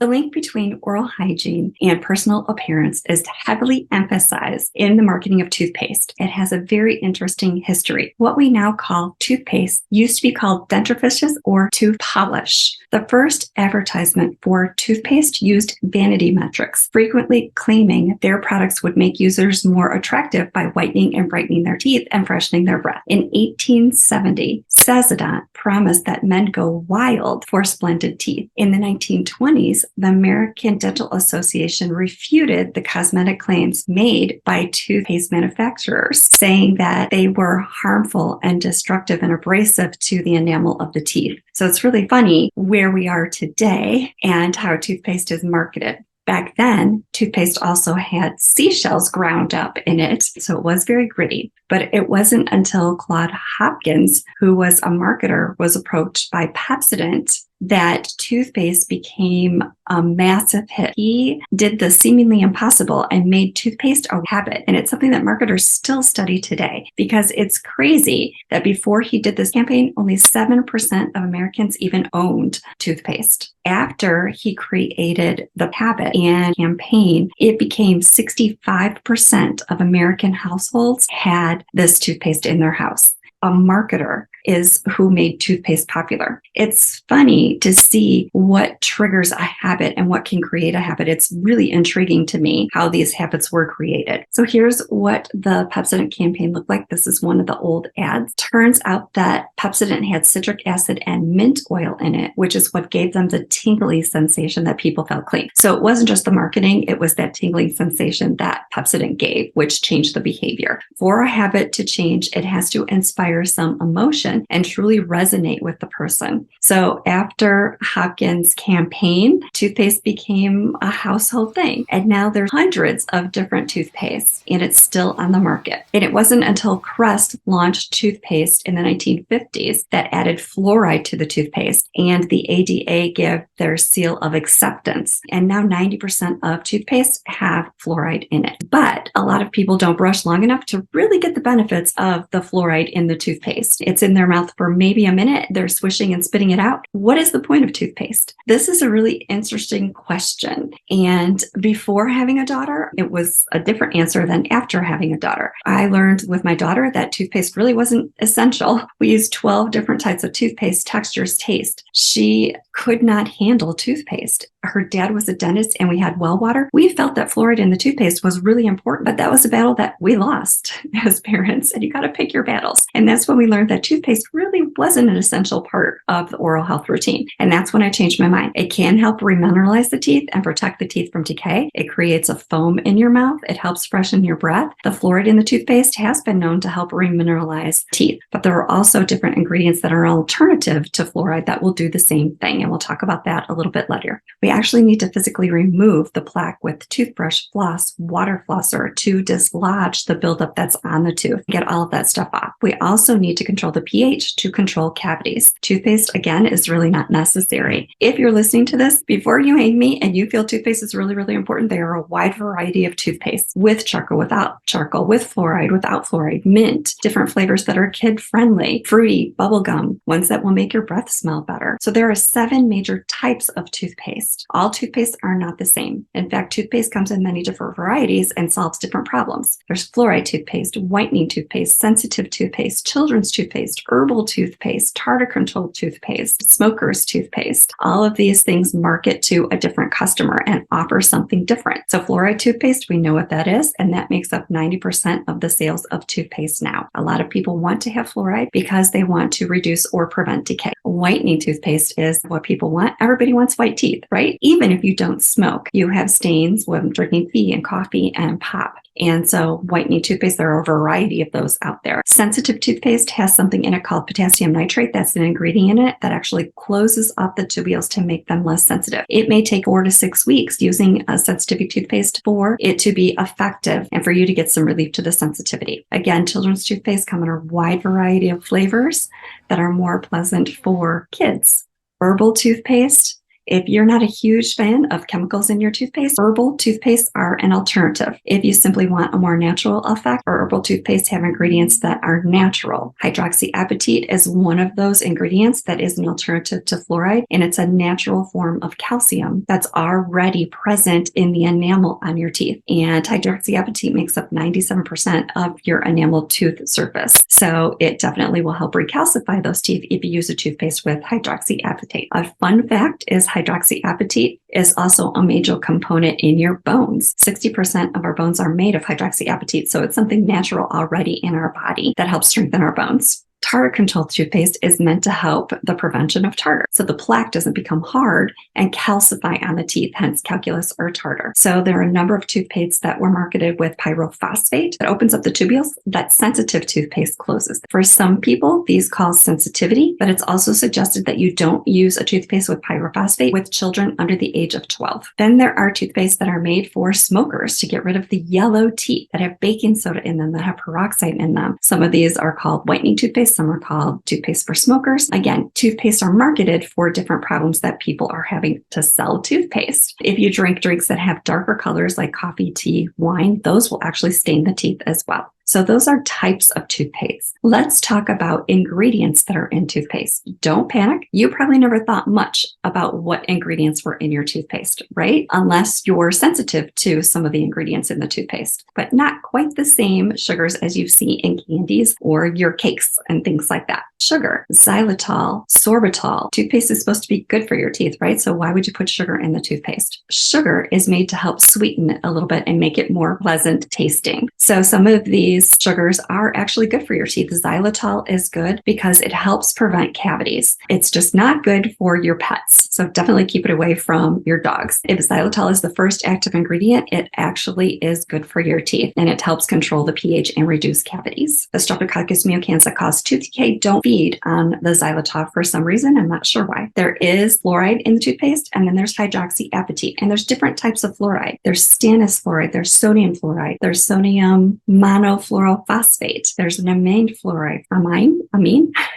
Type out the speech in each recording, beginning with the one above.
The link between oral hygiene and personal appearance is heavily emphasized in the marketing of toothpaste. It has a very interesting history. What we now call toothpaste used to be called dentifrices or tooth polish. The first advertisement for toothpaste used vanity metrics, frequently claiming their products would make users more attractive by whitening and brightening their teeth and freshening their breath. In 1870, Cezadent promised that men go wild for splendid teeth. In the 1920s, the American Dental Association refuted the cosmetic claims made by toothpaste manufacturers, saying that they were harmful and destructive and abrasive to the enamel of the teeth. So it's really funny where we are today and how toothpaste is marketed. Back then, toothpaste also had seashells ground up in it, so it was very gritty. But it wasn't until Claude Hopkins, who was a marketer, was approached by Pepsodent that toothpaste became a massive hit. He did the seemingly impossible and made toothpaste a habit. And it's something that marketers still study today because it's crazy that before he did this campaign, only 7% of Americans even owned toothpaste. After he created the habit and campaign, it became 65% of American households had this toothpaste in their house. A marketer is who made toothpaste popular. It's funny to see what triggers a habit and what can create a habit. It's really intriguing to me how these habits were created. So here's what the Pepsodent campaign looked like. This is one of the old ads. Turns out that Pepsodent had citric acid and mint oil in it, which is what gave them the tingly sensation that people felt clean. So it wasn't just the marketing, it was that tingling sensation that Pepsodent gave, which changed the behavior. For a habit to change, it has to inspire some emotion and truly resonate with the person. So after Hopkins' campaign, toothpaste became a household thing. And now there's hundreds of different toothpastes and it's still on the market. And it wasn't until Crest launched toothpaste in the 1950s that added fluoride to the toothpaste, and the ADA gave their seal of acceptance. And now 90% of toothpaste have fluoride in it. But a lot of people don't brush long enough to really get the benefits of the fluoride in the toothpaste. It's in their mouth for maybe a minute. They're swishing and spitting it out. What is the point of toothpaste? This is a really interesting question. And before having a daughter, it was a different answer than after having a daughter. I learned with my daughter that toothpaste really wasn't essential. We used 12 different types of toothpaste, textures, taste. She could not handle toothpaste. Her dad was a dentist and we had well water. We felt that fluoride in the toothpaste was really important, but that was a battle that we lost as parents, and you got to pick your battles. And that's when we learned that toothpaste really wasn't an essential part of the oral health routine. And that's when I changed my mind. It can help remineralize the teeth and protect the teeth from decay. It creates a foam in your mouth. It helps freshen your breath. The fluoride in the toothpaste has been known to help remineralize teeth, but there are also different ingredients that are an alternative to fluoride that will do the same thing. And we'll talk about that a little bit later. We actually need to physically remove the plaque with toothbrush, floss, water flosser to dislodge the buildup that's on the tooth, get all of that stuff off. We also need to control the pH to control cavities. Toothpaste, again, is really not necessary. If you're listening to this, before you hate me and you feel toothpaste is really, really important, there are a wide variety of toothpaste with charcoal, without charcoal, with fluoride, without fluoride, mint, different flavors that are kid-friendly, fruity, bubblegum, ones that will make your breath smell better. So there are 7 major types of toothpaste. All toothpaste are not the same. In fact, toothpaste comes in many different varieties and solves different problems. There's fluoride toothpaste, whitening toothpaste, sensitive toothpaste, children's toothpaste, herbal toothpaste, tartar control toothpaste, smoker's toothpaste. All of these things market to a different customer and offer something different. So fluoride toothpaste, we know what that is, and that makes up 90% of the sales of toothpaste now. A lot of people want to have fluoride because they want to reduce or prevent decay. Whitening toothpaste is what people want. Everybody wants white teeth, right? Even if you don't smoke, you have stains when drinking tea and coffee and pop. And so whitening toothpaste, there are a variety of those out there. Sensitive toothpaste has something in it called potassium nitrate. That's an ingredient in it that actually closes up the tubules to make them less sensitive. It may take 4 to 6 weeks using a sensitivity toothpaste for it to be effective and for you to get some relief to the sensitivity. Again, children's toothpaste come in a wide variety of flavors that are more pleasant for kids. Herbal toothpaste If you're not a huge fan of chemicals in your toothpaste, herbal toothpastes are an alternative. If you simply want a more natural effect, herbal toothpastes have ingredients that are natural. Hydroxyapatite is one of those ingredients that is an alternative to fluoride, and it's a natural form of calcium that's already present in the enamel on your teeth. And hydroxyapatite makes up 97% of your enamel tooth surface. So it definitely will help recalcify those teeth if you use a toothpaste with hydroxyapatite. A fun fact is hydroxyapatite is also a major component in your bones. 60% of our bones are made of hydroxyapatite, so it's something natural already in our body that helps strengthen our bones. Tartar control toothpaste is meant to help the prevention of tartar, so the plaque doesn't become hard and calcify on the teeth, hence calculus or tartar. So there are a number of toothpastes that were marketed with pyrophosphate that opens up the tubules that sensitive toothpaste closes. For some people, these cause sensitivity, but it's also suggested that you don't use a toothpaste with pyrophosphate with children under the age of 12. Then there are toothpastes that are made for smokers to get rid of the yellow teeth that have baking soda in them, that have peroxide in them. Some of these are called whitening toothpaste. Some are called toothpaste for smokers. Again, toothpaste are marketed for different problems that people are having to sell toothpaste. If you drink drinks that have darker colors like coffee, tea, wine, those will actually stain the teeth as well. So those are types of toothpaste. Let's talk about ingredients that are in toothpaste. Don't panic. You probably never thought much about what ingredients were in your toothpaste, right? Unless you're sensitive to some of the ingredients in the toothpaste, but not quite the same sugars as you see in candies or your cakes and things like that. Sugar, xylitol, sorbitol. Toothpaste is supposed to be good for your teeth, right? So why would you put sugar in the toothpaste? Sugar is made to help sweeten it a little bit and make it more pleasant tasting. So some of these sugars are actually good for your teeth. Xylitol is good because it helps prevent cavities. It's just not good for your pets. So definitely keep it away from your dogs. If xylitol is the first active ingredient, it actually is good for your teeth and it helps control the pH and reduce cavities. The Streptococcus mutans that cause tooth decay don't feed on the xylitol for some reason. I'm not sure why. There is fluoride in the toothpaste, and then there's hydroxyapatite, and there's different types of fluoride. There's stannous fluoride, there's sodium fluoride, there's sodium monofluorophosphate, there's an amine fluoride, amine?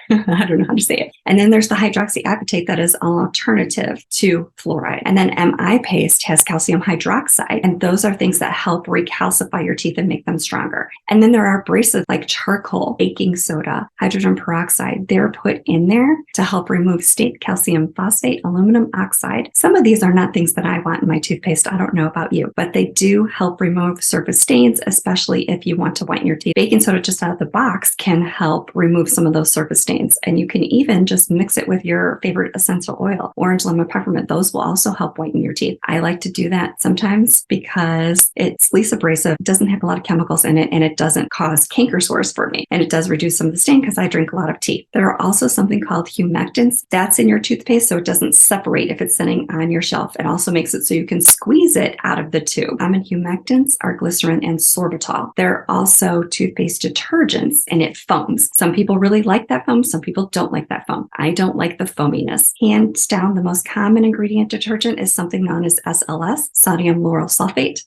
I don't know how to say it. And then there's the hydroxyapatite that is an alternative to fluoride. And then MI paste has calcium hydroxide, and those are things that help recalcify your teeth and make them stronger. And then there are abrasives like charcoal, baking soda, hydrogen peroxide. They're put in there to help remove state calcium phosphate, aluminum oxide. Some of these are not things that I want in my toothpaste. I don't know about you, but they do help remove surface stains, especially if you want to whiten your teeth. Baking soda just out of the box can help remove some of those surface stains. And you can even just mix it with your favorite essential oil, orange, lemon, peppermint. Those will also help whiten your teeth. I like to do that sometimes because it's least abrasive, doesn't have a lot of chemicals in it, and it doesn't cause canker sores for me. And it does reduce some of the stain because I drink a lot of tea. There are also something called humectants. That's in your toothpaste so it doesn't separate if it's sitting on your shelf. It also makes it so you can squeeze it out of the tube. Common humectants are glycerin and sorbitol. There are also toothpaste detergents, and it foams. Some people really like that foam. Some people don't like that foam. I don't like the foaminess. Hands down, the most common ingredient detergent is something known as SLS, sodium lauryl sulfate.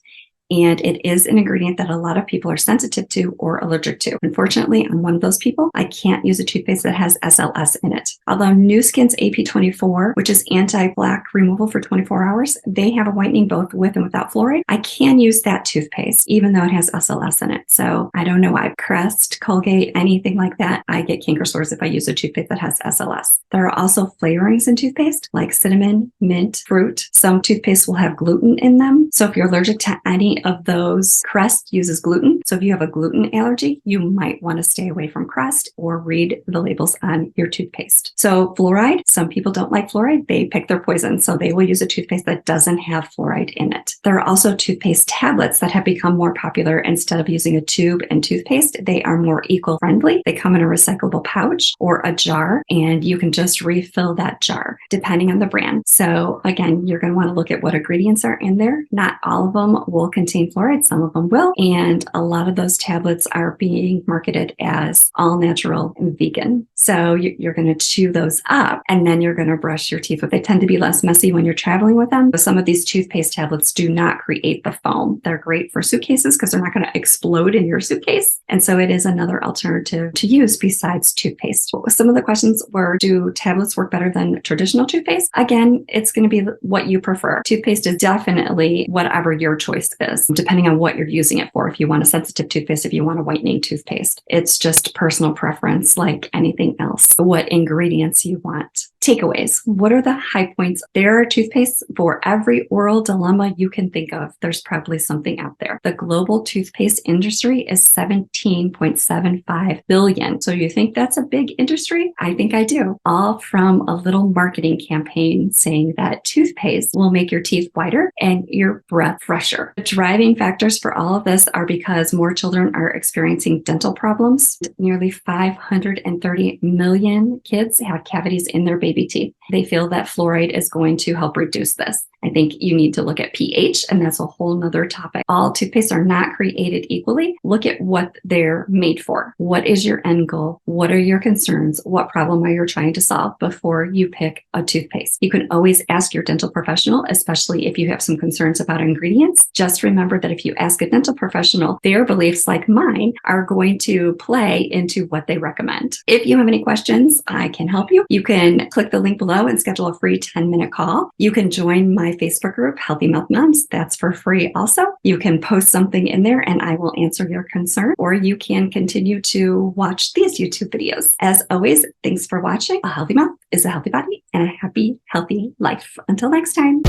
And it is an ingredient that a lot of people are sensitive to or allergic to. Unfortunately, I'm one of those people. I can't use a toothpaste that has SLS in it. Although New Skin's AP24, which is anti-plaque removal for 24 hours, they have a whitening both with and without fluoride. I can use that toothpaste, even though it has SLS in it. So I don't know why. Crest, Colgate, anything like that, I get canker sores if I use a toothpaste that has SLS. There are also flavorings in toothpaste like cinnamon, mint, fruit. Some toothpaste will have gluten in them. So if you're allergic to any of those, Crest uses gluten. So if you have a gluten allergy, you might want to stay away from Crest or read the labels on your toothpaste. So fluoride, some people don't like fluoride. They pick their poison. So they will use a toothpaste that doesn't have fluoride in it. There are also toothpaste tablets that have become more popular. Instead of using a tube and toothpaste, they are more eco-friendly. They come in a recyclable pouch or a jar, and you can just refill that jar depending on the brand. So again, you're going to want to look at what ingredients are in there. Not all of them will contain contain fluoride, some of them will. And a lot of those tablets are being marketed as all natural and vegan. So you're going to chew those up and then you're going to brush your teeth. But they tend to be less messy when you're traveling with them. Some of these toothpaste tablets do not create the foam. They're great for suitcases because they're not going to explode in your suitcase. And so it is another alternative to use besides toothpaste. Some of the questions were, do tablets work better than traditional toothpaste? Again, it's going to be what you prefer. Toothpaste is definitely whatever your choice is, depending on what you're using it for. If you want a sensitive toothpaste, if you want a whitening toothpaste, it's just personal preference like anything else, what ingredients you want. Takeaways. What are the high points? There are toothpastes for every oral dilemma you can think of. There's probably something out there. The global toothpaste industry is $17.75 billion. So you think that's a big industry? I think I do. All from a little marketing campaign saying that toothpaste will make your teeth whiter and your breath fresher. The driving factors for all of this are because more children are experiencing dental problems. Nearly 530 million kids have cavities in their baby teeth. They feel that fluoride is going to help reduce this. I think you need to look at pH, and that's a whole nother topic. All toothpastes are not created equally. Look at what they're made for. What is your end goal? What are your concerns? What problem are you trying to solve before you pick a toothpaste? You can always ask your dental professional, especially if you have some concerns about ingredients. Just remember that if you ask a dental professional, their beliefs, like mine, are going to play into what they recommend. If you have any questions, I can help you. You can click the link below and schedule a free 10-minute call. You can join my Facebook group, Healthy Mouth Moms. That's for free also. You can post something in there and I will answer your concern, or you can continue to watch these YouTube videos. As always, thanks for watching. A healthy mouth is a healthy body and a happy, healthy life. Until next time.